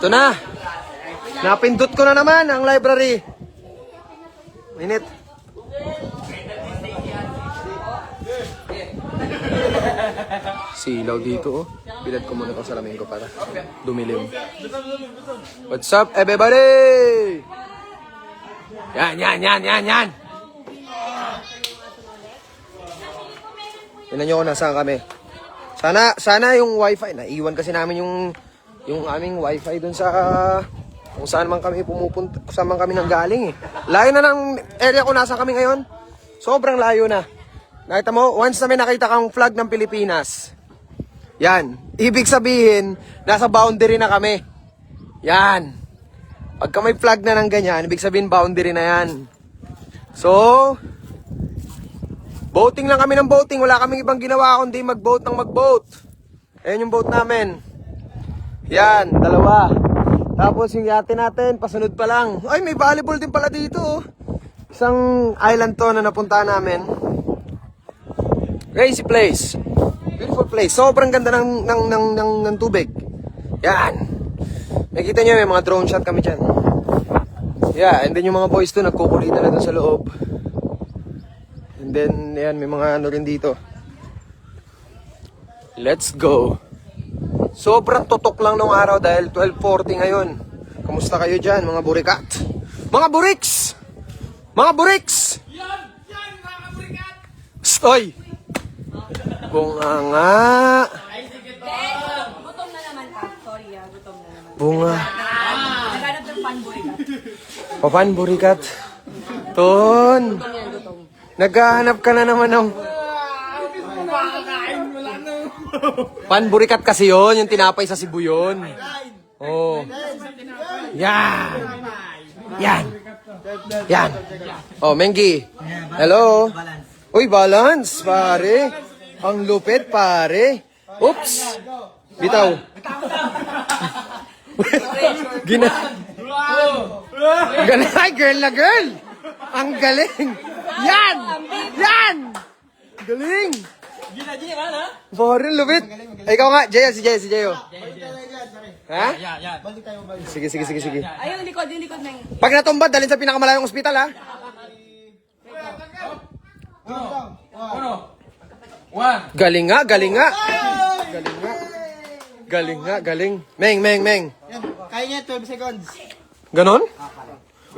Ito na. Napindot ko na naman ang library. Minute. Silaw dito, oh. Bilad ko muna itong salamin ko para dumilim. What's up, everybody? Yan. Tingnan nyo kung nasaan kami. Sana yung wifi, naiwan kasi namin yung aming wifi dun sa kung saan man kami pumupunta, kung saan man kami nanggaling eh. Layo na ng area kung nasaan kami ngayon. Sobrang layo na. Nakita mo, once na may nakita kang flag ng Pilipinas, yan, ibig sabihin, nasa boundary na kami. Yan. Pagka may flag na ng ganyan, ibig sabihin boundary na yan. So, boating lang kami ng boating. Wala kaming ibang ginawa kundi mag-boat ng mag-boat. Ayan yung boat namin. Yan, dalawa. Tapos yung yate natin, pasunod pa lang. Ay, may volleyball din pala dito. Oh. Isang island to na napunta namin. Crazy place. Beautiful place. Sobrang ganda ng tubig. Yan. Nakita nyo, may mga drone shot kami dyan. Yeah, and then yung mga boys to, nagkukulitan na dun sa loob. And then, yan, may mga ano rin dito. Let's go. Sobrang tutok lang nung araw dahil 12:40 ngayon. Kamusta kayo dyan, mga burikat? Mga buriks! Mga buriks! Yan, mga burikat! Stoy! Bunga nga. Ay, sige to. Gutom na naman ka. Sorry gutom na naman. Bunga. Naghanap ng panburikat. Papan burikat. Ton. Gutom yan, gutom. Naghahanap ka na naman ng Makakain mo lang no. panburikat kasi yon, yung tinapay sa Cebu yun. Oh. Yan. Yan. Yan. Oh, Mengi. Hello. Uy, balance, pare. Ang lupit, pare. Oops. Bitaw. Gina. Ay, girl na girl. Ang galing. Yan. Yan. Galing. Gina, mana? Pare, lupit. Ay, ikaw nga, Jeyo, si Jeyo. Ha? Yan. Sige. Ay, yung likod na yung... Pag natumba, dalhin sa pinakamalayong ospital, ha? Uno. One. Galing nga. Meng. Kaya niya 12 seconds. Ganon?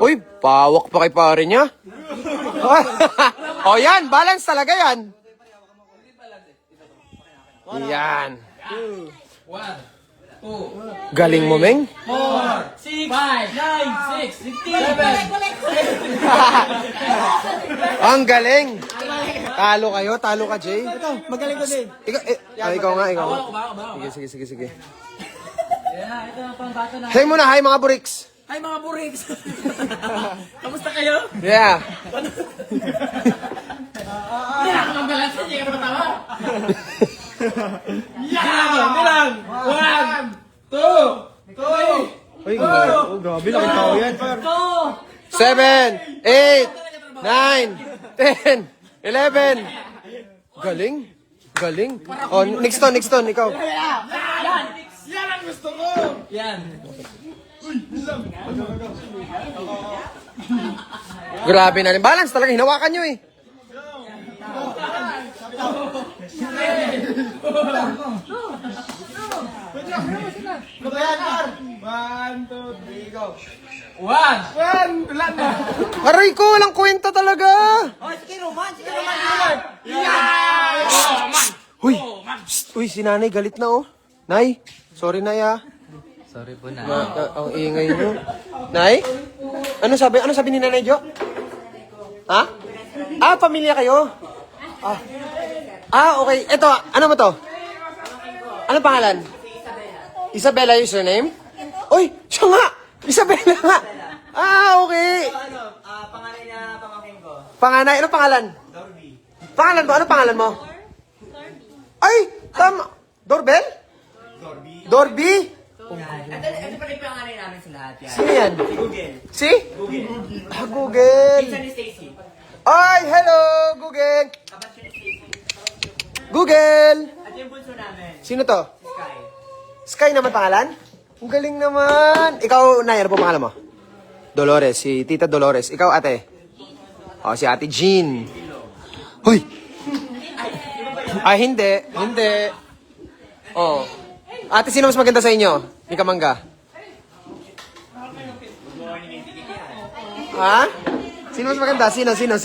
Uy, pawak pa kay pare niya. O yan, balance talaga yan. Yan. One. Two. Galing mo, Meng. 4, 6, 5, 9, 6, 17. Ang galing. Talo ka, Jay. Ito, magaling ko din. Ikaw nga. Bawa. Sige. Yan, ito ang pambato na. Hey muna, hi mga buriks. Hi mga buriks. Kamusta kayo? Yeah. Hindi na ako magbalansa, hindi ka matawa. Yan! 1, 2, 3, Uy, grabe, laking tao yan. 2, 7, 8, 9, 10, 11. Galing. Oh, next ton, ikaw. Yan ang gusto ko! Yan. Grabe na rin. Balance talaga, hinawakan nyo eh. One, two, three, go. 1. Wala na. Aray ko, walang kwenta talaga. Sige, Roman. Uy, si nanay galit na oh. Nay, sorry nay ah. Sorry po na. Ang ingay nyo. Nay? Ano sabi ni Nanay Jo? Ha? Pamilya kayo? Okay. Ito, ano mo to? Ano pangalan? Isabella yung surname? Uy, siya nga! Isabella nga! Okay. Pangalan niya, pamangkin ko. Panganay, ano pangalan? Dorby. Pangalan mo? Ano pangalan mo? Ay, tama. Doorbell? Dorby? Ito pa rin pangalan namin sa lahat yan. Sino yan? Si Google. Si? Google. Pinsan ni Stacy. Ay, hello, Google. Kapat siya ni Stacy. Google. At yung bunso namin, Sino to? Sky. Sky naman pangalan? Ang galing naman. Ikaw, Nay, ano po pangalan mo? Dolores, si Tita Dolores. Ikaw, ate? O, si Ate Jean. Hoy! Ay, hindi. Hindi. Oh. Ate, sino mas maganda sa inyo? Ni Kamangga? Ha? Sino mas maganda? Sino? Siya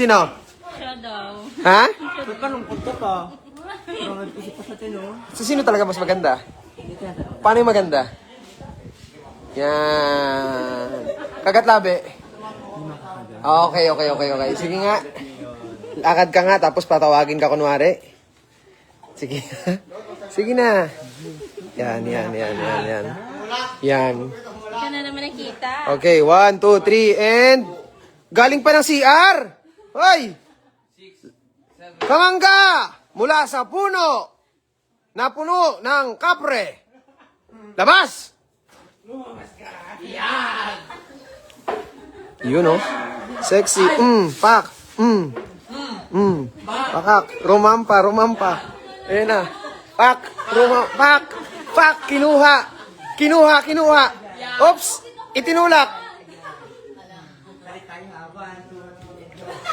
daw. Ha? Ba't malungkot ka pa? Nag-isip pa sa tino. So, sino talaga mas maganda? Paano yung maganda? Yan. Kagatlabi. Okay. Sige nga. Lakad ka nga, tapos patawagin ka kunwari. Sige. Sige na. Yan. Yan. Ika na naman nakita. Okay, 1, 2, 3, and... Galing pa ng CR! Hoy! Kamangga! Mula sa puno na puno ng kapre. Labas! Yun, oh. Sexy. Pak. Pakak. Rumampa. Ayan na. Pak. Pak. Kinuha. Oops. Itinulak.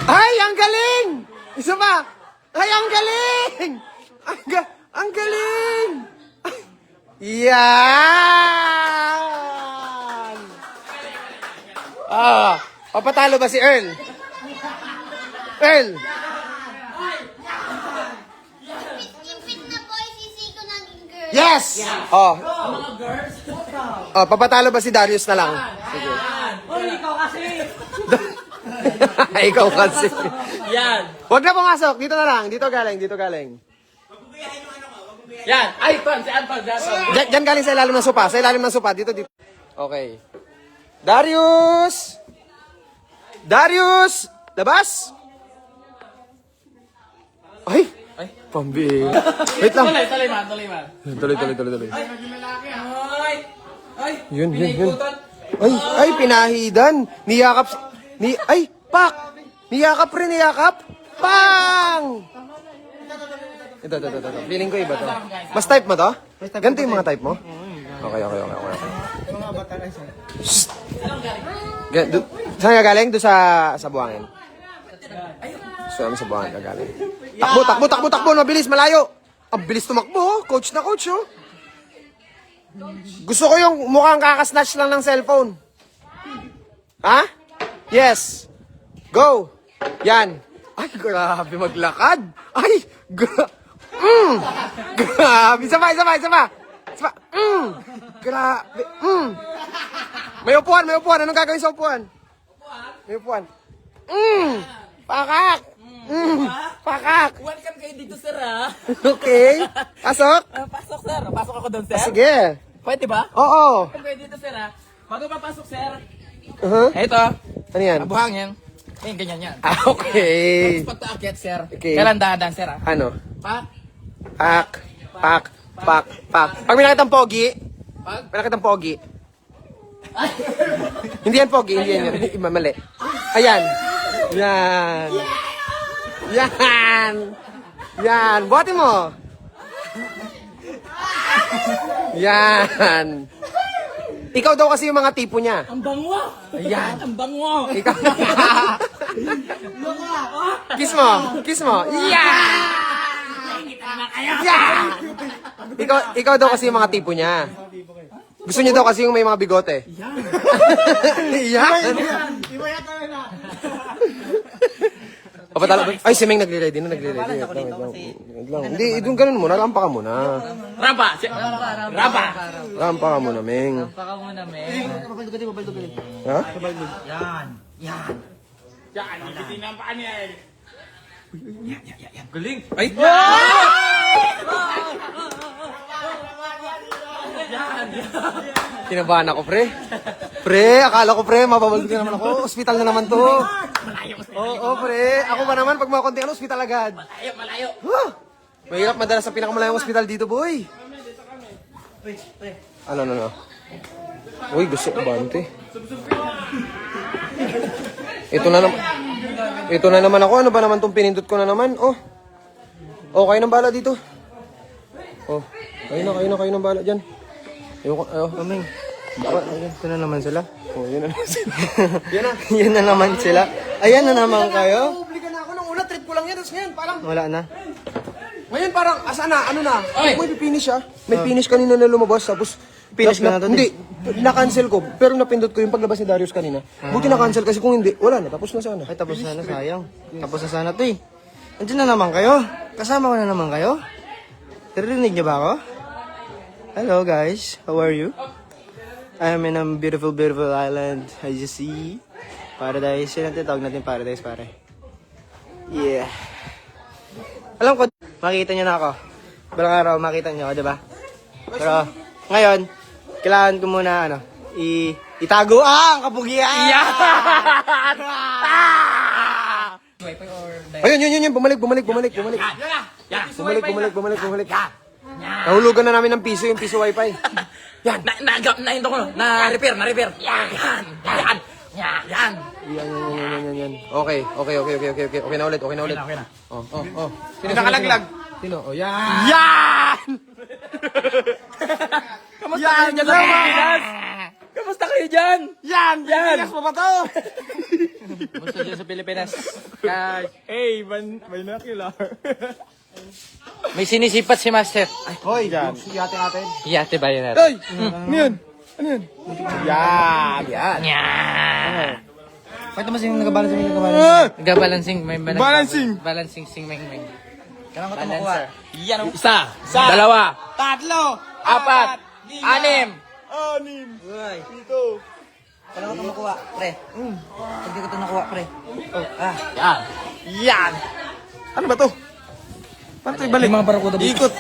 Ay, ang galing! Isa pa. Ay, ang galing! Ang galing! Yan! Papatalo ba si Earl? Earl! Impit na boy, sisi ko naging girl. Yes! Papatalo ba si Darius na lang? Sige. Hoy, ikaw kasi. Ikaw kasi. Yan. Huwag na pumasok. Dito na lang. Dito galing. Yan. Ay, Ton. Si Anton. Diyan galing sa ilalim ng sopa. Dito. Okay. Darius! Labas! Ay! Pambing. Wait lang. Tuloy man. Tuloy. Ay. Yun. Ay, pinahidan. Pak! Niyakap. Pang! Ito. Feeling ko iba to. Mas type mo to? Ganito yung mga type mo? Okay. Shh! Saan ka galing? Doon sa buhangin? Sa buhangin ka galing. Takbo! Mabilis, malayo! Ang bilis tumakbo, oh. Coach na coach, oh. Gusto ko yung mukhang kakasnatch lang ng cellphone. Ha? Yes. Go. Yan. Ay, grabe maglakad. Ay, grabe. Isa pa. Grabe. May upuan. Anong gagawin sa upuan? May upuan. Pakak. Welcome kayo dito, sir, ha? Okay. Pasok. Pasok, sir. Pasok ako doon, sir. Sige. Pwede ba? Oo. Welcome kayo dito, sir, ha? Bago papasok, sir. Uh-huh. Ito. Ano yan? Buhangin. Ganyan yan. Okay. Tapos pagka-akit, sir. Okay. Kailan dahan, sir, ha? Ano? Pak. Pak. Pag may nakitang pogi, hindi yan pogi, hindi yan. Mali. Ayan. Yan. Buhati mo. Yan. Ikaw daw kasi yung mga tipo niya. Ang bango. Ayan. Ang bango. Ikaw. Kiss mo. Yeah! Yeah! Ikaw daw kasi yung mga tipo niya. Gusto niya daw kasi yung may mga bigote. Yan. Ay, si Meng nagre-ready na. Wait lang. Hindi, doon ganun muna. Rampa ka muna. Raba. Rampa ka muna, Meng. Baka muna, men. Ha? Yan. Hindi na ang paa niya, eh. Galing. Ay! Kinabahan ako, pre. Akala ko, pre, mababaldo na naman ako. Hospital na naman to. Oo, pre. Ako ba naman, pag mga konti, hospital agad. Malayo. Mahirap madalas sa pinakamalayong hospital dito, boy. Ano. Uy, gusto ko bante. Ito na naman ako. Ano ba naman tong pinindot ko na naman? Oh, kayo ng bala dito. Oh, kayo ng bala dyan. Aming. Ito na naman sila. Oh, yun na naman sila. Yan na. Yan na naman sila. Ayan na naman kayo. Obliga na ako nung una, trip ko lang yan. Tapos ngayon, parang, Wala na. ngayon parang, asa na, ano na? Oy! May finish siya. May finish kanina na lumabas, tapos, Finish ka na to, Hindi, na-cancel ko. Pero napindot ko yung paglabas ni Darius kanina. Buti na-cancel kasi kung hindi, wala na, tapos na sana. Ay, tapos na sayang. Tapos na sana to eh. Andiyan na naman kayo. Kasama ko na naman kayo. Naririnig niyo ba ako? Hello guys, how are you? I am in a beautiful, beautiful island. As you see, paradise. Yan natin, tawag natin paradise, pare. Yeah. Alam ko, makikita niyo na ako. Balang araw, makita niyo ako, diba? Pero, ngayon, kailangan ko muna, itago ang kapugian! Ayun, yun, bumalik. Bumalik. Nahulugan na namin ng piso, yung piso wifi. Yan. Na-ito ko. Na-repair. Yan. Yan. Okay na ulit. Okay na. Sino nakalaglag? Sino? Oh, yan. Yan! Kamusta kayo dyan sa Pilipinas? Kamusta kayo dyan? Yan! Pilipinas pa ba to? Kamusta dyan sa Pilipinas? Guys. Hey, binocular. May sinisipat si Master. Hoy, yate atin. Iyate ba yun natin? Hoy! Ano yun? Yan! Pakita mo sino nag-balance. Nag-balancing. May Balancing. Balancing sing meng. Kailangan ko ito makuha. Yan. Isa. Dalawa. Tatlo! Apat. Anim. Uy. Kailangan ko ito makuha, pre. Hindi ko ito nakuha, pre. Yan. Yan. Ano ba to? Paano ito ibalik? Mga barakuda, be. Ikot.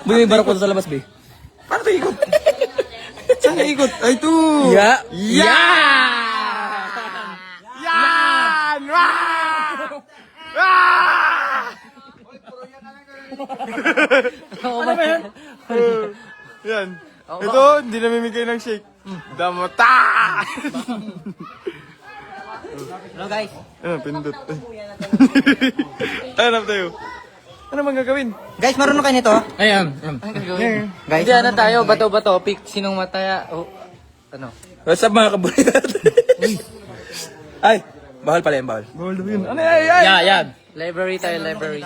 May barakuda sa labas, be. Paano ito ikot? Saan na ikot? Ay, ito. Yan. Yan! Ano ba yan? Yan. Ito, hindi namimigay ng shake. Damota! Hello, guys. Ano, pindot. Hanap tayo. Ano bang gagawin? Guys, marunong kayo nito? Ayan. Guys, Diyan na tayo. Bato-bato. Pick. Sinong mataya? Oh. Ano? What's up mga kabulitat? Ay, bawal pala yung bawal. Bawal daw yun. Ano Yan. Library tayo. Library.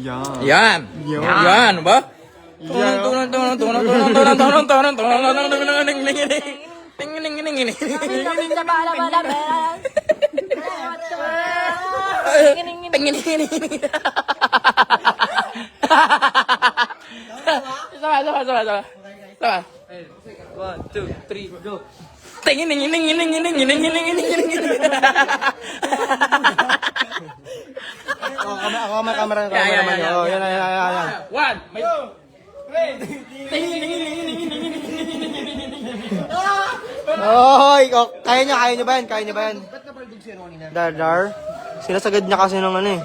Yan. Yan. Yan. Ba? Sama. 1, 2, 3, go. ako may camera na Yan. Oh, yan. 1, may... Oy, kaya niyo ba yan? Dar. Sinasagad niya kasi ng ano eh.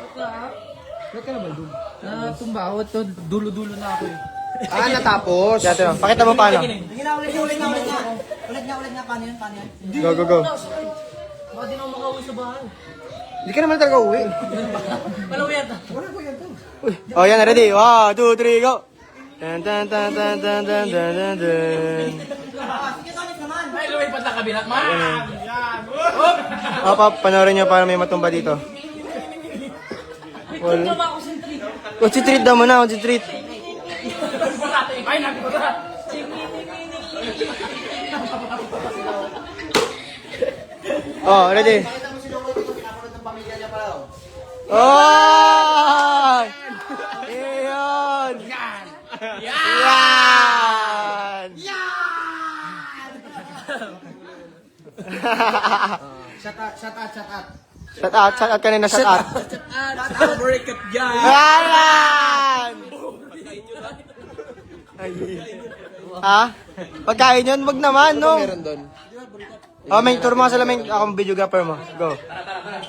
Tumba ako. Dulo-dulo na ako eh. Ah, natapos. Dito, pakita mo paano. Ulit nga, paano yun? Go. Hindi ka naman talaga uwi. Oh, yan, ready? 1, 2, 3, go! Dun. Ay, lumipat na kabilat, ma! Panoorin niyo para may matumba dito. Concentrate daw muna, concentrate. Ay, nakita! Oh, ready? Oh! Iyon! Yan! Shut out kanina, shut out. Break up, guys! Ayan! Ha? Pagkain yun? Wag naman, no? Meron doon. Oh, may turo mo sa lamang. Ako ang videographer mo. Go.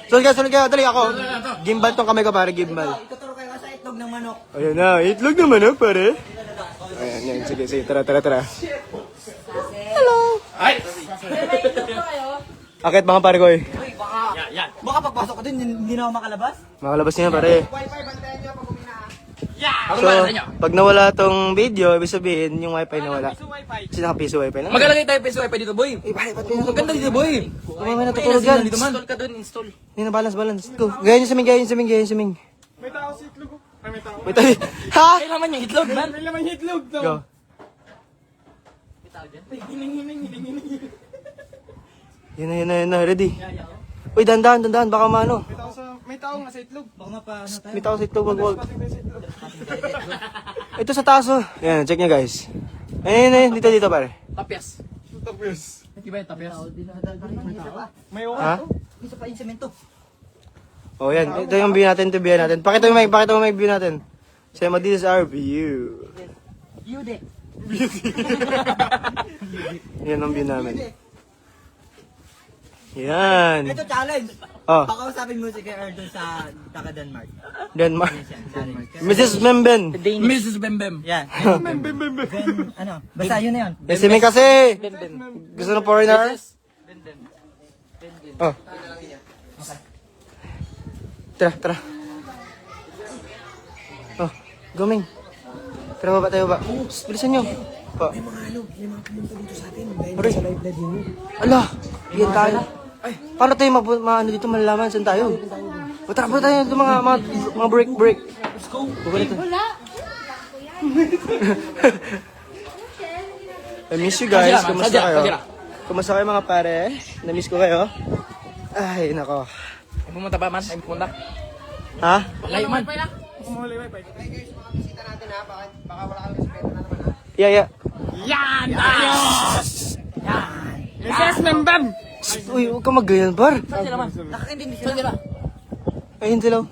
Sunod ka. Dali ako. Gimbal tong kamay ko, pare. Gimbal. Ituturo kayo sa itlog ng manok. Ayan na. Itlog ng manok, pare. Ayan. Sige. Tara. Ay! Akit mga pare ko eh. Yan. Baka pagpasok ko din, hindi na ako makalabas. Makalabas niya, pare. Wi-Fi, bantayan niyo pag umina. Ako So, ba sa inyo? pag nawala tong video, ibig sabihin, yung wifi nawala. Kasi naka-piso wifi lang. Magalagay tayo piso wifi dito, boy. Maganda dito, boy. Kumama na tutulog yan. Dito man. Install ka dun, install. Hindi na balance. Go. Gaya niyo sa ming, gaya niyo sa ming, gaya niyo sa ming. May tao sa itlog. May tao. Ha? Ay, laman yung itlog, man. Go. Yun na. Ready? Uy, dandan, baka maano. May tao nga sa itlog. May tao sa itlog, wag. Ito sa taas, oh. Yan, check nyo, guys. Ayun, dito, pare. Tapyas. Di ba yung tapyas? Ha? Oh, yan. Ito yung view natin, Pakita mo may view natin. Say mo, this is our view. Yan ang view namin. Yan. Ito challenge. Oh, Pakausapin mo si Kuya Earl dun sa taga Denmark. Denmark. Mrs. Memben. Mrs. Bembem. Yan. Then, ano, basta yun na yun. Si Ming kasi. Gusto ng foreigner? Oh. Tara. Oh, guming. Tara, baba tayo ba? Bilisan nyo. Oh. May mga pumunta dito sa atin. Dahil sa live live nyo. Ala, yan tayo. Paano tayo ano dito malalaman? Saan tayo? Tara tayo ito mga break. Let's go. Wala. I miss you guys. Sadya, Kumusta kayo? sadya. Kumusta kayo mga pare? Na-miss ko kayo? Ay, nako. Pumunta ba, man? Ay, pumunta. Ha? Layo, man. Yeah. Mrs. Bembem. Uy, huwag ka mag-ganyan, par. Saan sila, man? Nakakaintindi sila. Saan sila? Ayun sila.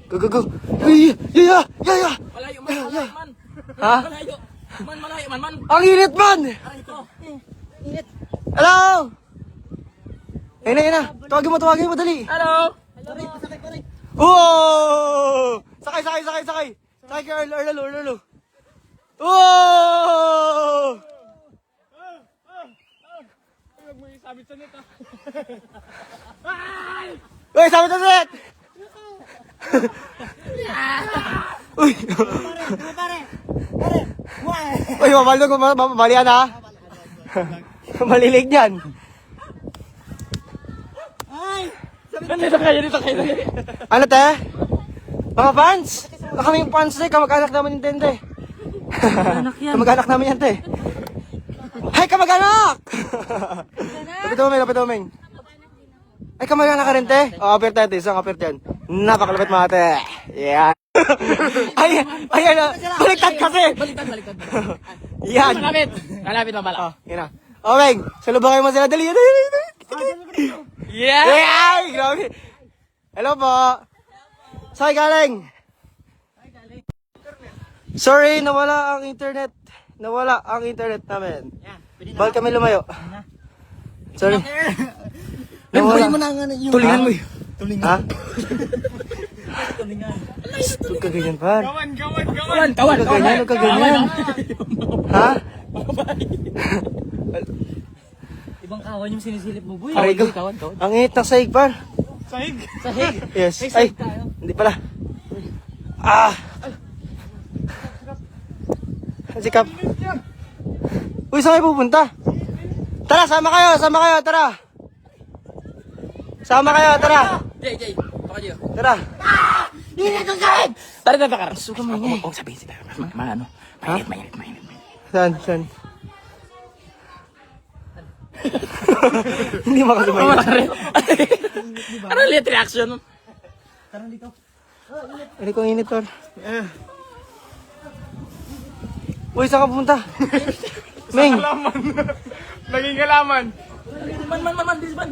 Go. Ay, yeah. Malayo, man. Ha? Malayo, man. Ang init, man! Aray ko. Hello! Ayun na. Tawagin mo, dali. Hello. Oh! Sakay. Sakay ka, Earl. Oh! Uy, sabit sa net! Uy! Uy, mamali yan ha? Malilig yan. Dito kayo. Ano te? Mga fans? Kaming fans te, kamag-anak naman yung tente. Kamag-anak namin yan te. Hay, kamag-anak! Lapit mo, Meng. Ay, kamag-anak ka rin te? O, apir tayo te, isang apir yan. Napakalapit mga te. Yeah. Ay, baliktad kasi. Baliktad. Yan. Kalapit na bala. Yan na. O, Meng, salubangin mo sila. Dali. Yeah. Yeah! Grabe. Hello po. Saan galing? Sorry, nawala ang internet. Namin. Bawal kami lumayo. Sorry. Nawala. Tulingan mo yun. Ha? Huwag ka ganyan, par. Kawan. Huwag ka ganyan. Ha? Ibang kawan yung sinisilip mo, boy. Aray ko. Ang init ng sahig, par. Sahig. Yes. Ay, hindi pala. Sikap. Uy, saan kayo pupunta? Tara, sama kayo, tara. Jay. Baka dito. Tara. Tara, Kar. Suka mo niya. Huwag sabihin sila. Mainit. Saan? Hindi makasumay. Ano ulit reaction? Ano ko init, par? Uy, saan ka pumunta? Meng. Naging alaman. Man, this man.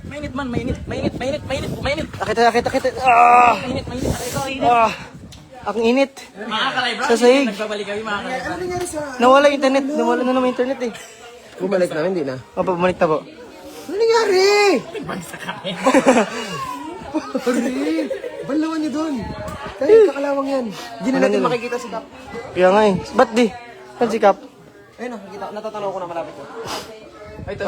Mainit. Akit. Ah! Mainit. Ang init. Makakalive, bro. Sa sahig. Nagbabalik kami, makakalive. Nawala yung internet. Nawala na naman yung internet eh. Bumalik namin, hindi na. Opo, bumalik na po. Ano nangyari? Banlawan niyo doon. Tayo, kakalawang yan. Hindi na natin makikita si Kap. Kaya nga eh. Ba't di? Saan si Kap? Ayun, natatanaw ko na malapit ko.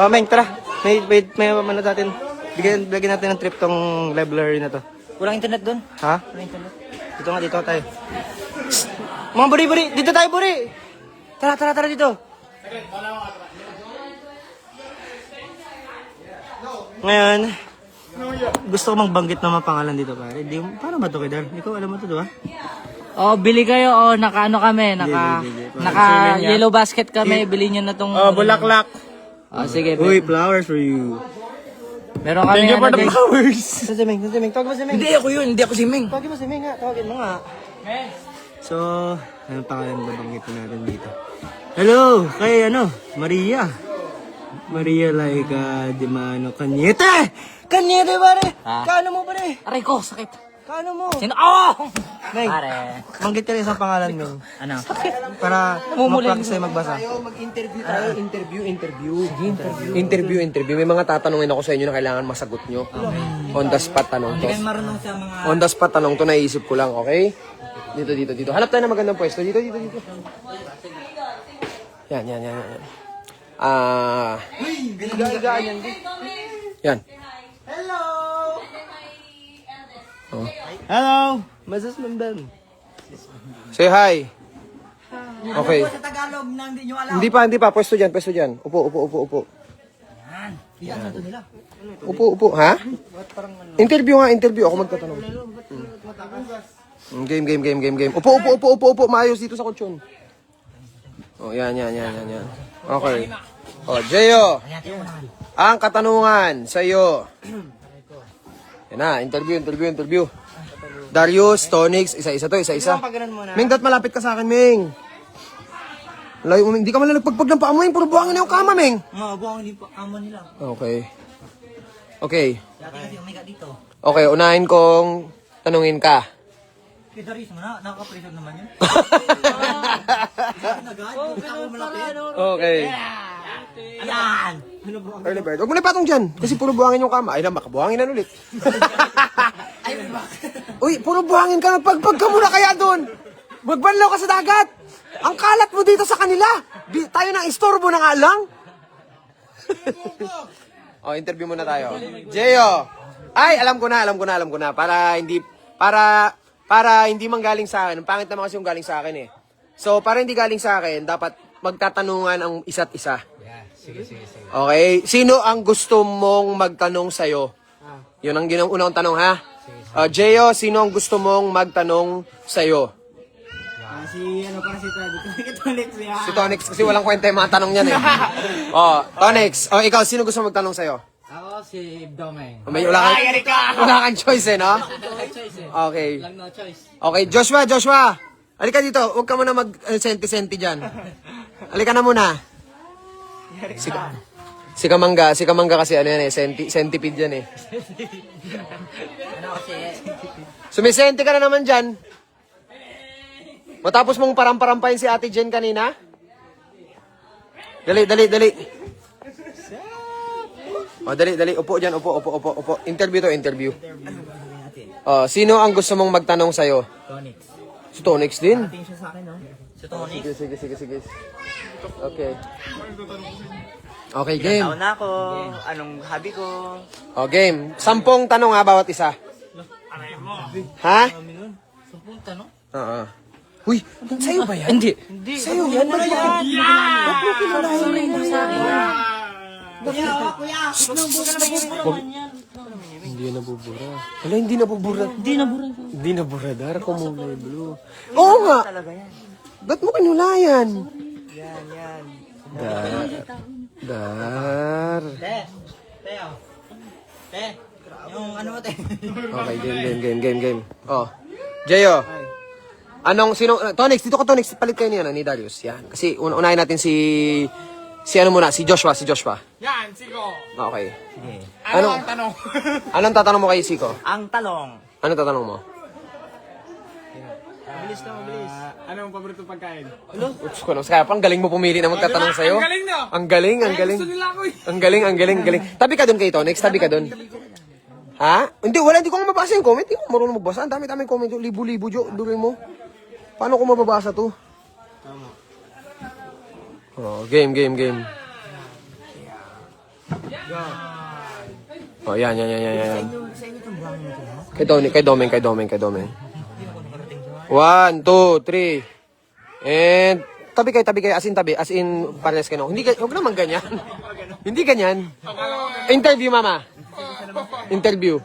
Meng, tara. May ano natin. Bigyan natin ng trip tong library na to. Walang internet doon. Ha? Walang internet. Dito tayo. Mga buri, dito tayo, buri. Tara dito. Ngayon, gusto ko magbanggit ng mga pangalan dito, pare. Paano ba ito, Kedar? Ikaw, alam mo ito, diba? Oh, bili kayo. Oh, naka-ano kami. Naka-yellow basket kami. Bili nyo na tong... Oh, bulaklak. Oh, sige. Uy, flowers for you. Meron kami Thank you for the din. flowers. Sa Ming. Tawag mo si Ming. Hindi ako yun, hindi ako si Ming. Tawagin mo si Ming nga. Tawagin mo nga. So, anong pangalan ba banggitin natin dito? Hello, kay Maria. Maria like, di maano, Kanyete! Kanyete, pare! Kaano mo, pare? Aray ko, sakit. Kaano mo? Sino? Oh! Ming, Pare. banggit ka rin isang pangalan, Ming. Ano? Para ma-practice tayo magbasa. Mag-interview tayo. Interview. May mga tatanungin ako sa inyo na kailangan masagot nyo. On the spot tanong to. Marunong sa mga... On the spot tanong to, naisip ko lang, okay? Dito. Hanap tayo ng magandang pwesto. Dito. Yan. Yan. Hello! Masas Mandan. Say hi. Okay. Sa Tagalog na hindi nyo alam. Hindi pa. Pwesto dyan. Upo. Yan, ano nila? Upo. Ha? Interview. Ako magtatanong. Game. Upo. Maayos dito sa kutsyon. Oh, yan. Okay. Oh, Jeyo. Ang katanungan sa iyo. Yan na, interview. Darius, Tonix, isa-isa. Paganan mo na. Ming, dat malapit ka sa akin, Ming. Layo, Ming. Di ka man lang nagpagpag ng paa mo, Ming. Puro buhangin na yung kama, Ming. Buwang yung amo nila. Okay. Dati kasi umiga dito. Okay, unahin kong tanungin ka. Kaya Darius mo na, nakaka-pressure naman yun. Okay. Yan! Early bird. Huwag mo na ipatong dyan. Kasi puro buhangin yung kama. Ay na, makabuhangin na ulit. Uy, puro buhangin ka. Pagpag ka muna kaya doon. Magbanlaw ka sa dagat. Ang kalat mo dito sa kanila. Tayo nang istorbo na nga lang. Interview muna tayo. Jeyo. Ay, alam ko na. Para hindi manggaling sa akin. Ang pangit naman kasi yung galing sa akin eh. So, para hindi galing sa akin, dapat magtatanungan ang isa't isa. Sige. Okay? Sino ang gusto mong magtanong sa'yo? Yun ang unang tanong, ha? Jeyo, sino ang gusto mong magtanong sa'yo? Si Tonix yan. Si Tonix, kasi walang kwenta yung mga tanong niyan eh. Tonix, ikaw, sino gusto mong magtanong sa'yo? Ako si Domeng. Wala kang choice eh, no? Okay. No choice. Okay, Joshua! Halika dito, huwag ka muna mag-senti-senti dyan. Halika na muna. Si Kamangga kasi ano yan eh, centipede yan eh. Ano kasi? Sumisenti ka na naman dyan. Matapos mong paramparampahin si Ate Jen kanina. Dali. Dali. Upo dyan, upo. Interview. Sino ang gusto mong magtanong sa'yo? Tonix. Si Tonix din. Tingin siya sa akin, no? Si Tonix. Sige. Okay, game. Taon na ako. Anong hobby ko? Game. 10 tanong ha, bawat isa. Ha? 10 tanong? Oo. Uy, sa'yo ba yan? Hindi. Sa'yo yan? Ba't mo kinalayan mo sa akin? Hindi nabubura. Wala, hindi nabubura. Dar, kumulay blue. Oo nga. Ba't mo kinulayan? Yan. Dar. Te, yung ano mo, te? Okay, game. Jeyo. Tonix, dito ka Tonix, palit kayo ni Darius. Yan. Kasi unahin natin si Joshua. Yan, Siko. Okay. Ano ang tanong? Anong tatanong mo kay Siko? Ang talong. Anong tatanong mo? Mabilis. Anong paborito pagkain? Ups ko na. Kaya pang galing mo pumili na magtatanong sa'yo. Ang galing, no? Ang galing. Gusto nila ako eh. Ang galing. Tabi ka doon kay Tonix, tabi ka doon. Ha? Hindi ko nga mabasa yung comment. Hindi ko marunong magbasa. Ang dami comment. Libo-libo, duloy mo. Paano ko mababasa to? Game. Yan. Kay Domeng. 1, 2, 3. And tabi kayo, as in parehas kayo. Hindi, huwag naman ganyan. Hindi ganyan. Interview, mama. Interview.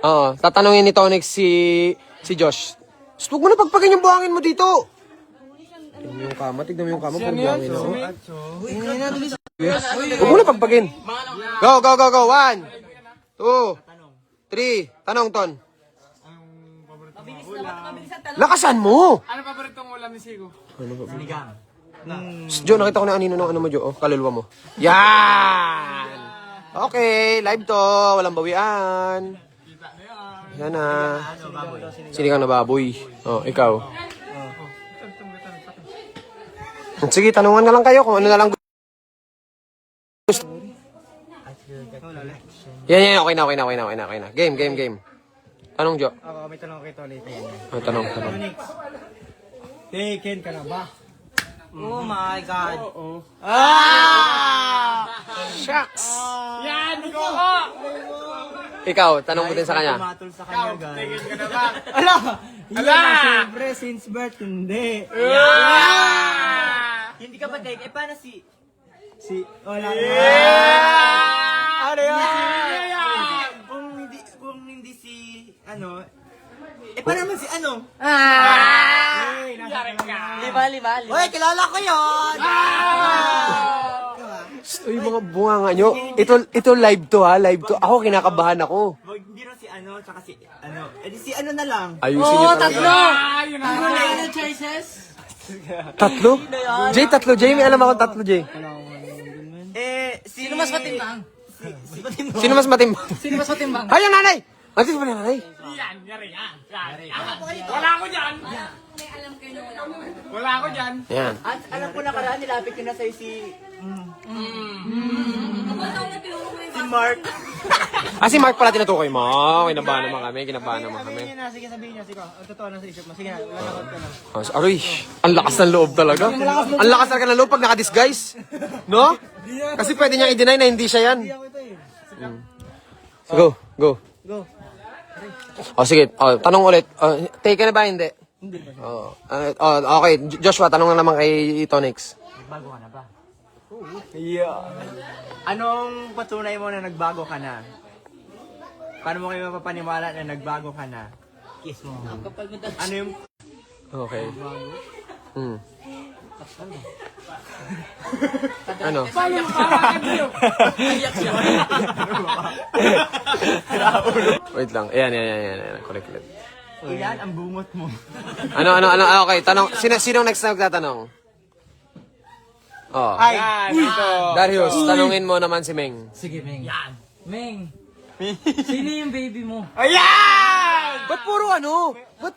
Oo, tatanungin ni Tonix si Josh. Huwag mo na pagpagin yung buhangin mo dito. Tignan mo yung kama, puro buhangin. Huwag mo na pagpagin. Go. 1, 2, 3. Tanong, Ton. Lakasan mo! Ano paboritong ulam ni Sigo? Jo, nakita ko na anino ng ano mo, Jo. Oh, kaluluwa mo. Yan! Okay, live to. Walang bawian. Yan na. Sinigang na baboy. Oh, ikaw. Sige, tanungan na lang kayo kung ano na lang gusto. Yan. Okay na. Game. Tanong, Jo. Ako, may tanong kay Tony. Oh, tanong. Taken ka na ba? Oh my God. Shucks! Yan, ko! Ikaw, tanong mo din sa kanya. Matol sa kanya, guys. Tingin ka na ba? Ala! Ala! Siyempre, since birth, hindi. Hindi ka ba take? Eh, paano si... Wala. Ano yan? Kung hindi si, ano, paano naman si ano? Liba. Hoy, kilala ko yun! Uy, mga bunga nyo. Ito live to ha, live to. Ako, kinakabahan ako. Hindi rin si ano, tsaka si, ano, si ano na lang. Ayusin nyo talaga. Yun na. Ano choices? Tatlo? Tatlo. Jay, may alam ako tatlo, Jay. Sino mas matimbang? Sino mas matimbang? Sino mas matimbang? Ay, yung nanay! Antis ba yung nanay? Yan, yari yan. Wala ko dyan. Wala ko dyan. Yan. At alam ko nakaraan, nilapit ko na sa'yo si Mark. Si Mark pala tinutukoy mo. Kinabahan naman kami. Sige, sabihin niya. Sige, ang totoo na sa isip mo. Sige na, lalakot ka na. Aroy, ang lakas ng loob talaga. Ang lakas talaga ng loob pag naka-disguise. No? Kasi pwede niyang i-deny na hindi siya yan. So, go. Sige. Tanong ulit. Take ka na ba? Hindi. Okay. Joshua, tanong na naman kay Tonix. Nagbago ka na ba? Yeah. Anong patunay mo na nagbago ka na? Paano mo kayo mapapaniwala na nagbago ka na? Kiss mo. Ano yung... Okay. Ano? Wait lang. Ayan. Correct. Iyan ang bungot mo. Ano? Okay, tanong. Sino next na magtatanong? Oh. Yan, dito. Darius, tanungin mo naman si Meng. Sige, Meng. Meng. Sino yung baby mo? Ayan! Ba't puro ano? Ba't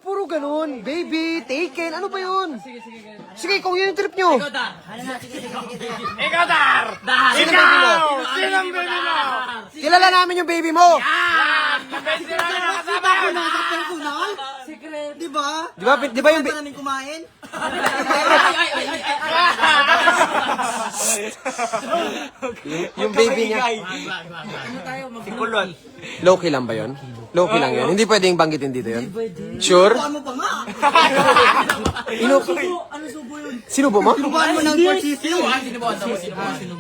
puro ganun? Baby, taken, ano ba yun? Sige, kung yun yung trip nyo. Ikaw, Dar! Ikaw! Sino ang baby mo? Kilala namin yung baby mo. Mabesi na nakasama yun! Secret. Di ba? Di ba yung namin kumain? yung baby niya? Ano tayo? Kulot. Low-key lang ba yun? Low-key lang yun. Hindi pwedeng banggitin dito yun. Sure? Ano pa nga? Ano subo yun? Sinubo mo? Tubuan mo ng porchisi.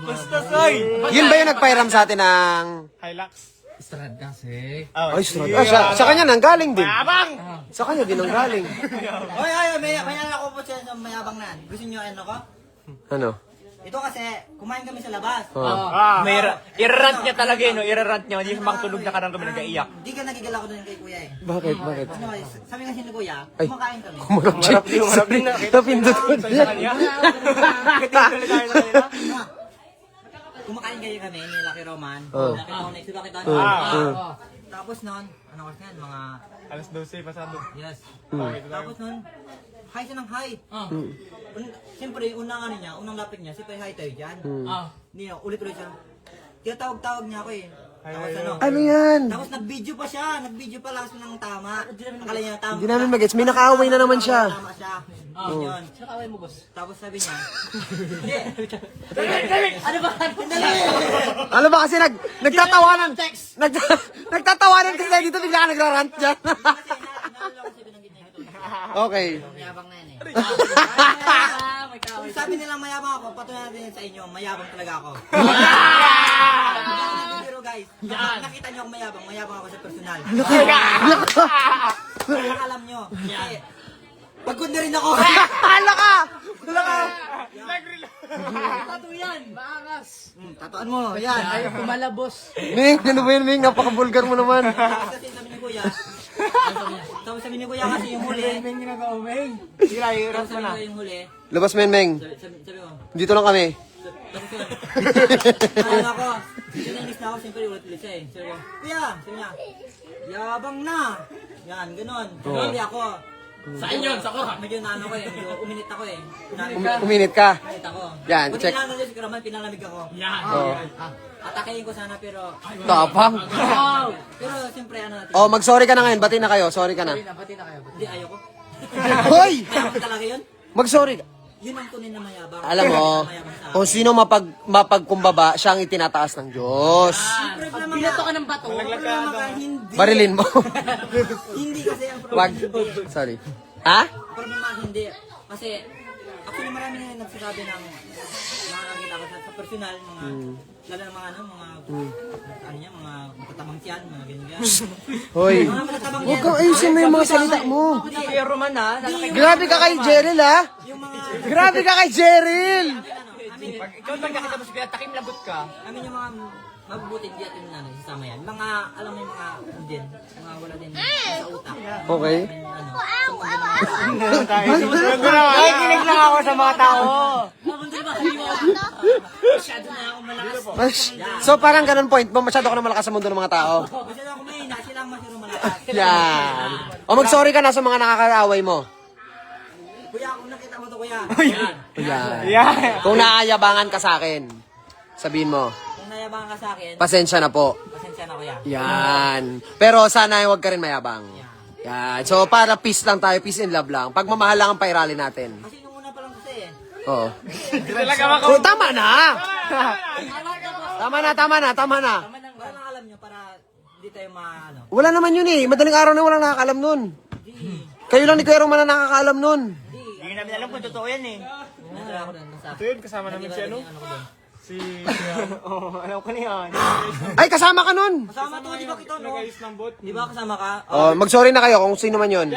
Basta, soy. Yun ba yung nagpairam sa atin ng... Hilux. Strad kasi. Ay, sa kanya nang galing din. Abang! Sa kanya din ang galing. Oy, may anak ko po siya sa mayabang na. Gusto niyo ano ko? Ano? Ito kasi, kumain kami sa labas. Irarant niya talaga yun, no? Irarant niya. Hindi makatulog na ka nang kami nag-aiyak. Hindi ka nagigala ko doon kay kuya eh. Bakit? Ano, sabi kasi ni kuya, Ay. kumakain kami. Marap din. Napindot ko niya. Kumakain kayo kami ni Lucky Roman. Oh. Lucky Tonic, si Lucky Tonic. Tapos nun, ano kasi yan, mga... Alas 12 pasado. Yes. Tapos nun, hi siya ng hi. Siyempre, unang ano niya, unang lapit niya, siyempre hi tayo dyan. Hindi, ulit-ulit siya. Tinatawag-tawag niya ako eh. Tapos ano? Ano yan? Tapos nag-video pa siya, nag-video pa lang ng tama. Akala niya tama. Hindi namin magets. May nakaaway na naman siya. Tama siya. Yun. Sino kaway mo, boss? Tapos sabi niya, Ano ba? Ano ba kasi nagtatawanan. Nagtatawanan kasi tayo dito bigla ka nagrarant dyan. kasi inaalala ko sabi ng ganyan ito. Okay. Yabang na yan eh. Kung sabi nilang mayabang ako, patunayan natin sa inyo, mayabang talaga ako. Pero guys, nakita niyo ako mayabang ako sa personal. Kaya alam niyo, kasi pagod na rin ako. Hala ka! Tato yan! Maangas! Tatuan mo, yan. Ayaw kumalabos. Ming, ano ba yun, Ming? Napaka-vulgar mo naman. Kasi sabi ni Kuya, sabi ni Kuya kasi yung huli. Sabi mo yung huli. Labas mo yun, Ming. Sabi mo, Dito lang kami. ayun ako. Sinainis na ako, siyempre ulit-ulit siya eh. Sabi ko, Kuya, sabi niya, yabang na. Yan, ganun. Hindi ako. Saan yun? Sa ko? Medyo naano ko eh, medyo uminit ako eh. Uminit ka. Uminit ako. Yan, Buti check. lang na si Karaman, pinalamig ako. Oh. Atakein ko sana pero... Tapang. Pero siyempre ano natin. Oh, mag-sorry ka na ngayon. Bati na kayo. Sorry ka na. Hindi, ayoko. Hoy! Mayabang talaga yun. Mag-sorry ka. Yun ang tunay na mayabang. Alam mo, Mayabang sa akin. kung sino mapagkumbaba, siya ang itinataas ng Diyos. Problema Binato nga, ka ng bato. problema ka, hindi. Barilin mo. Hindi kasi ang Wag. problema. Hindi. Sorry. Ha? Problema hindi. Kasi, actually marami na nagsasabi ng mga nakita ko sa personal, mga, lalo ng mga ano, mga, ano niya, mga matatabang tiyan, mga ganyan. Hoy. Mga matatabang Huwag tiyan. kang ayusin mo yung mga salita mo. Kuya Roman ha. Grabe ka kay Jeril, ha? Yung mga, Grabe ka kay Jeril! amin, Pag ikaw magkakita mo sa kaya takim labot ka. amin yung mga mabubuti, hindi natin na sasama yan. Mga, alam mo yung mga, din, mga wala din sa utak. Okay. Ay, kinig lang ako sa mga tao. Masyado na ako malakas. So parang ganun point mo, masyado ka na malakas sa mundo ng mga tao. Masyado ako mahina, sila ang masyado malakas. Yan. O mag-sorry ka na sa mga nakakaaway mo. Kuya, kung nakita mo to kuya. Yan. Kung naayabangan ka sa akin, sabihin mo, Kung nayabangan ka sa akin, pasensya na po. pasensya na kuya. Yan. Pero sana huwag ka rin mayabang. Yan. So para peace lang tayo, peace and love lang. Pagmamahal lang ang pairalin natin. Kasi nung una pa lang kasi eh. Oo. Oh, tama na! Tama na, tama na, tama na. Para lang alam nyo, para hindi tayo maano. Wala naman yun eh. Madaling araw na walang nakakalam nun. Kayo lang ni Kuya Roman na nakakaalam nun. Hindi namin alam kung totoo yan eh. Nandun ako doon. Nasa, Yun, kasama namin si ano? ko doon. Alam ko na yan. Ay, kasama ka nun. Kasama to, di ba kita no? Nag-ayos ng bot. Di ba kasama ka? Oh, mag-sorry na kayo kung sino man yun.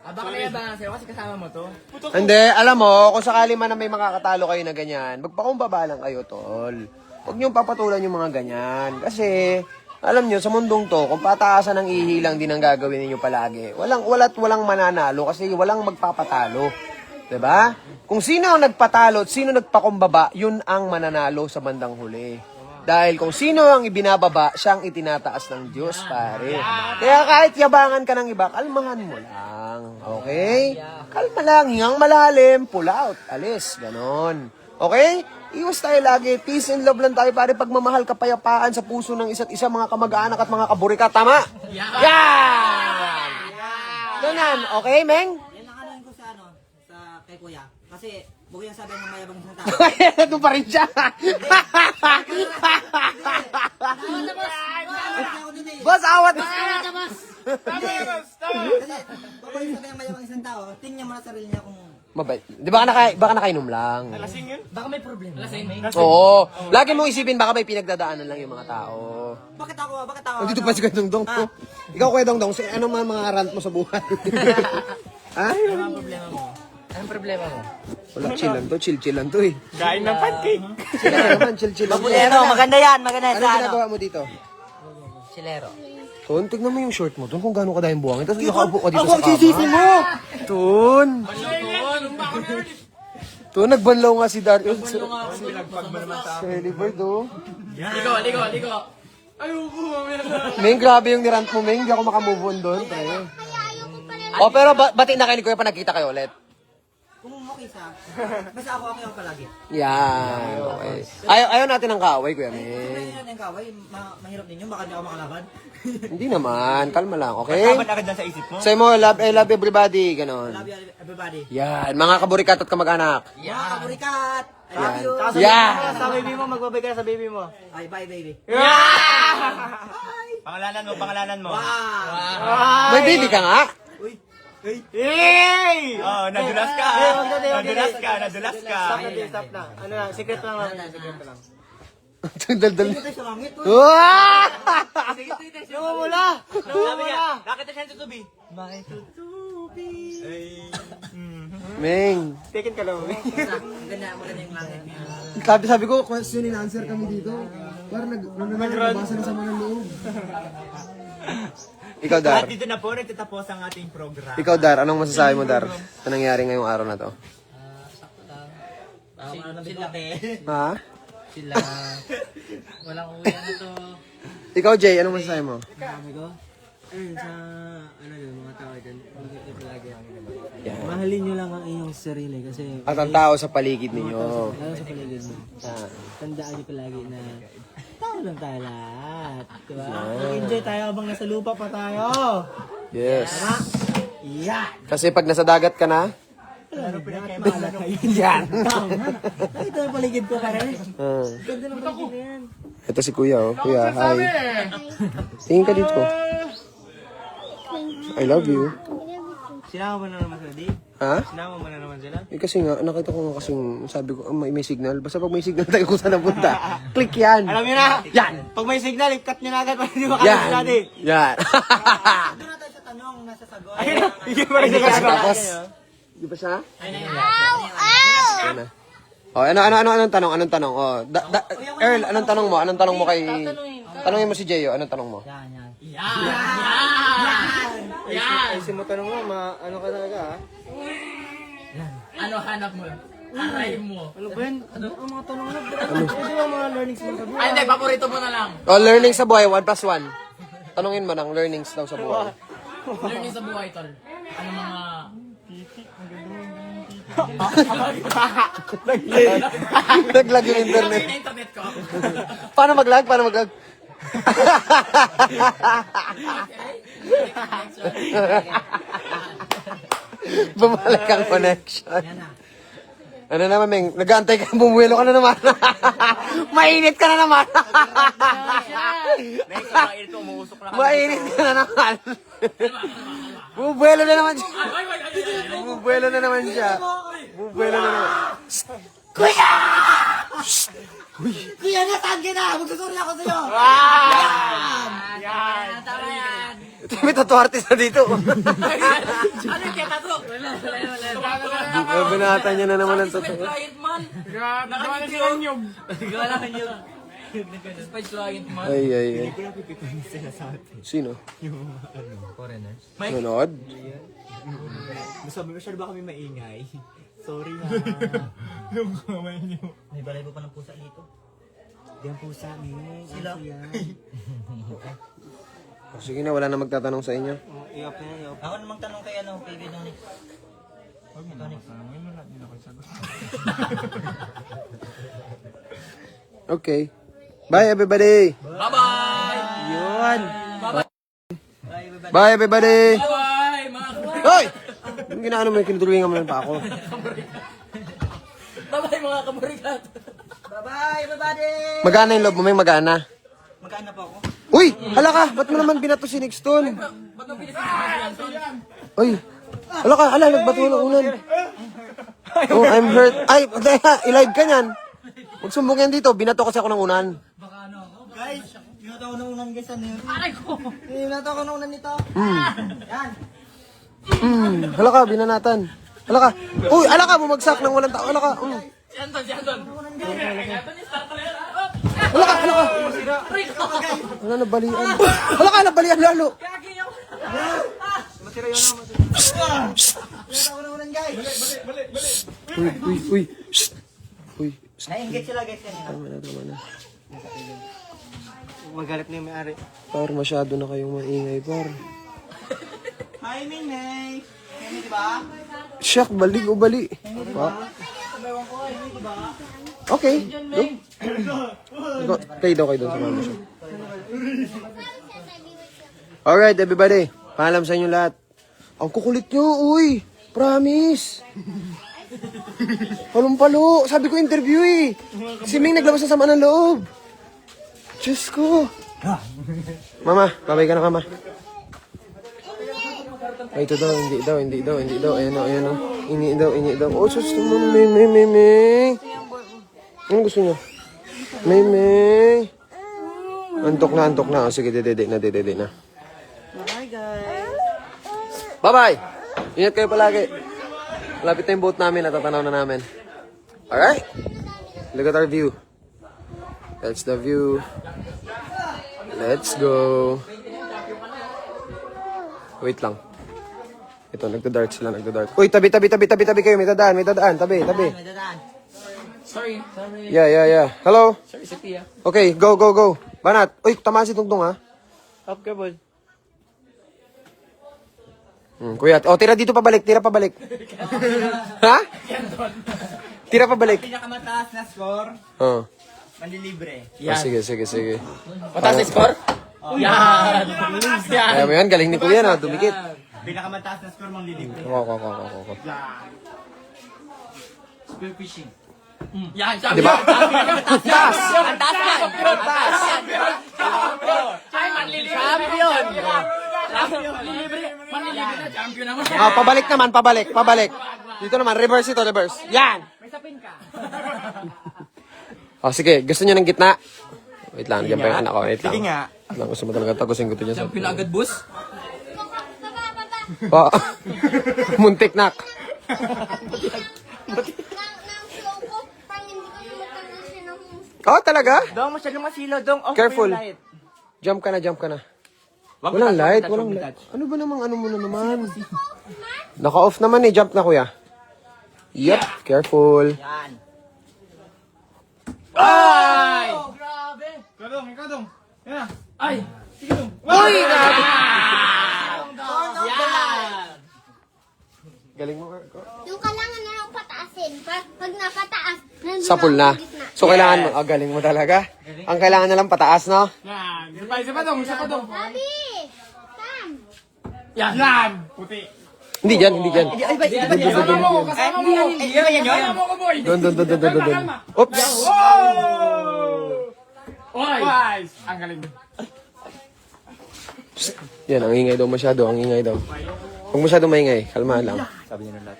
Baka nayabangan sa'yo kasi kasama mo to. Hindi, alam mo, kung sakali man na may makakatalo kayo na ganyan, magpakumbaba lang kayo, tol. Huwag niyong papatulan yung mga ganyan. Kasi, alam niyo, sa mundong to, kung pataasan ng ihilang din ang gagawin ninyo palagi, walang mananalo kasi walang magpapatalo. 'Di ba? Kung sino ang nagpatalo at sino nagpakumbaba, yun ang mananalo sa bandang huli. Dahil kung sino ang ibinababa, siya ang itinataas ng Diyos, pare. Kaya kahit yabangan ka ng iba, kalmahan mo lang. Okay? Kalma lang, hingang malalim, pull out, alis, ganon. Okay? Iwas tayo lagi, peace and love lang tayo, pare. Pagmamahal, kapayapaan sa puso ng isa't isa, mga kamag-anak at mga kaburikat. Tama? Yan! Ganyan, okay, Meng? Yan ang alam ko sa ano, sa kay kuya. Kasi, buko yung sabi ng mayabang isang tao. Ito pa rin siya. Boss, awat! Kasi, buko yung sabi ng mayabang isang tao, tingnan mo na sarili niya kung... Mabait. Di ba baka nakainom lang? Baka may problema. Oo. Lagi mong isipin, baka may pinagdadaanan lang yung mga tao. Bakit ako? Bakit ako? Nandito pa si Kuya Dongdong. Ikaw, Kuya Dongdong, ano mga rant mo sa buhay? Ha? Anong problema mo? Wala, chill lang to. Chill lang to eh. Kain ng pancake. Chill lang naman, chill lang. Ano, maganda yan, maganda Ano sa ano. ginagawa mo dito? Silero. Ton, tignan mo yung short mo. Ton, kung gano'n ka dahil buwangin. Tapos nakaupo ka dito sa kama. mo! Ton! Ton, nagbanlaw nga si Dario. Si Helibird, oh. Ligo. Ayoko, mamaya na. Meng, grabe yung nirant mo, Meng. Hindi ako makamove on doon. Pre. Oh, pero bati na kayo ni Kuya pa nagkita kayo ulit. Kung okay sa... Basta ako okay ako palagi. Yan, okay. Ayaw natin ng kaaway, Kuya Kung Meng. ganyan natin kaway, mahirap ninyo, baka hindi ako makalaban. Hindi naman, kalma lang, okay? Tama agad lang sa isip mo. Say mo, I love everybody, ganon. Love you everybody. Yan, mga kaburikat at kamag-anak. Mga kaburikat! I love you! Yeah! Sa baby mo, magbabay ka sa baby mo. Ay, bye baby. Pangalanan mo. Wow! May baby ka nga? Uy, Hey! Oh, nadulas ka. Nadulas ka, nadulas ka. Stop na. Ano na, secret lang lang. Secret lang. Daldal. Ito sa langit. Wah! Namumula! Sabi niya, nakita siya sa tubi. Meng. Taken ka lang. Sabi ko, question and answer kami dito. Parang nagbasa na sa mga loob. Ikaw, Dar. At dito na po, nagtatapos ang ating program. Ikaw, Dar. Anong masasabi mo, Dar? Sa nangyari ngayong araw na to? Ha? Sila. Walang uwi na to. Ikaw, Jay. Anong masasabi mo? Sabi ko, ayun sa, ano yun, mga tao dyan, mag-ito palagi. Yan. Mahalin nyo lang ang inyong sarili kasi At ang tao sa paligid ninyo. lalo sa paligid mo. Tandaan nyo palagi na tao lang tayo lahat. Diba? Mag-enjoy tayo habang nasa lupa pa tayo. Yes. Yan! Kasi pag nasa dagat ka na, Bahala kayo. yan. Ito ang paligid ko pare. Ah. Ganda ng paligid na yan. Ito si Kuya, oh. Kuya, hi. Tingin ka dito. I love you. Sinama mo na naman sila, di? Ha? Sinama mo na naman sila? Eh kasi nga, nakita ko nga kasing sabi ko, may signal. Basta pag may signal tayo kung saan napunta. Click yan. Alam nyo na! Yan! Pag may signal, cut nyo na agad para hindi makalas Yan! sila, di? Yan! Doon na tayo sa tanong, nasa sagot. Ayun na! Hindi pa rin Hindi pa siya siya tapos. Di ba siya? Ayun na. Oh, anong tanong? Oh, Earl, anong tanong mo? Anong tanong mo kay... Tanongin mo si Jeyo, anong tanong mo? Ayusin mo tanong mo, ano ka talaga, ha? Ano hanap mo? Aray mo. Ano ba yun? Ano ang mga tanong mo? Pwede ba mga learnings mo sabi? Ay, hindi. Paborito mo na lang. Oh, learning sa buhay, 1+1. Tanungin mo ng learnings daw sa buhay. Learning sa buhay, tol. Ano mga... Naglag yung internet. Yung internet ko. Paano maglag? Bumalik ang connection. Ano naman, Meng? Nag-aantay ka, bumuelo ka na naman. Mainit ka na naman. Next, sa mga ito, umuusok na kami. Mainit ka na naman. Bumuelo na naman siya. Bumuelo na naman siya. Bumuelo na naman. Kuya, nasaan ka na? Magsusuri ako sa'yo! Tama yan. Ito may tattoo artist na dito. Ano yung ketatok? Wala. Binata niya na naman ang tattoo. Client man. Nakakitiyon yung. Wala ka yung. Spice client man. Ay. Sino? Foreigners. Nanood? Sabi masyado ba kami maingay? Sorry ha. Yung kamay niyo. May balay po pa ng pusa dito. Di ang pusa, may. Sila? Sige na, wala na magtatanong sa inyo. I-off na, i-off. Ako namang tanong kay ano, kay Vidonix. Okay. Bye everybody. Bye-bye. Yun. Bye everybody. Bye-bye, mga kabarikado. Hoy! Yung ginaano mo, kinutulungan mo lang pa ako. Bye-bye, mga kabarikado. Bye-bye, everybody! Magana yung loob mo, may magana. Magkano po ako? Uy! Hala ka! Ba't mo naman binato si Nixton? Ba't ang pinag-sigayan, tol? Uy! Hala ka! Hala, nagbato na unan. Oh, I'm hurt. Ay, i-live ka niyan. Magsumbong yan dito. Binato kasi ako ng unan. Guys, binato ko na unan guys, ano yun? Aray ko. Binato ko na unan nito. Yan. Hala ka, binanatan. Hala ka. Uy! Hala ka! Bumagsak ng walang tao. Hala ka. Si Anton. Anton, start ka lang. Hala ka! Hala ka! Wala, nabalian. Hala ka! Nabalian lalo. Masira yun na, masira. Binato ko na unan guys. Uy! Shh! Uy! Nainggit sila guys yan. Tama na. Magalit na yung may-ari. Par, masyado na kayong maingay, par. Hi, Minay! Minay, di ba? Siyak, bali o bali. Okay. Go. Kayo doon sa mama siya. Alright, everybody. Paalam sa inyo lahat. Ang kukulit nyo, uy. Promise. Palumpalo. Sabi ko interview eh. Si Ming naglabas na sama ng loob. Diyos ko. Mama, babay ka na, mama. Ay, ito daw, hindi daw. Ayan o. Ini daw. Oh, sus naman, may. Ano gusto niya? May. Antok na. Oh, sige, dede na. Bye, guys. Bye-bye! Ingat kayo palagi. Malapit na yung boat namin, natatanaw na namin. Alright? Look at our view. That's the view. Let's go. Wait lang. Ito, nagda-dart sila. Uy, tabi kayo. May dadaan. Tabi. Sorry. Yeah. Hello? Sorry, si Pia. Okay, go. Banat. Uy, tamaan si Tungtong ha. Up ka, bol. Kuya, tira dito pabalik. Ha? Tira pabalik. Pinakamataas na score, Oh. manlilibre. Oh, sige. Mataas na score? Yan. Kaya mo yan, galing ni Kuya na, dumikit. Pinakamataas na score, manlilibre. Ko. Spearfishing. Yan, Di ba? Taas! Ang taas na! Taas! Ay, champion! Manlilibre na, champion naman. Pabalik naman, pabalik. Dito naman, reverse. Yan! May sapin ka. Sige, gusto niyo ng gitna? Wait lang, diyan pa yung anak ko. Wait lang. Sige nga. Lang, gusto mo talaga tagusin ko ito dyan sa... Champion agad, boss. Muntik nak. Nang show ko, pang hindi ko sumatanggal siya ng Oh, talaga? Dong, masyadong masilo. Dong, off Careful. mo yung light. Jump ka na. Walang light. Ano ba namang ano mo na naman? Naka-off naman eh. Jump na, kuya. Yep, careful. Yan. Ay! Ikaw dong. Yan. Ay! Uy! Yan! Galing mo. Yung kailangan na lang pataasin. Pag napataas, nandun Sapul na na. ako sa gitna. So, kailangan mo. Galing mo talaga. Ang kailangan na lang pataas, no? Yan! Isa pa dong! Sabi! Sam! Yan! Puti! Hindi dyan. Kasama mo! Kasama mo ko, boy! Doon. Oops. Oy! Ang galing. Yan, ang ingay daw masyado. Huwag masyado maingay. Kalmahan lang. Sabi niya ng lahat.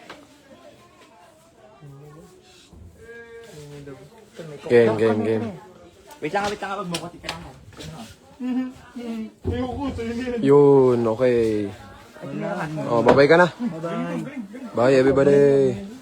Game. Wait lang, wag mo. Kuti ka lang. Yun, okay. Oh, bye-bye ka na. Bye, everybody.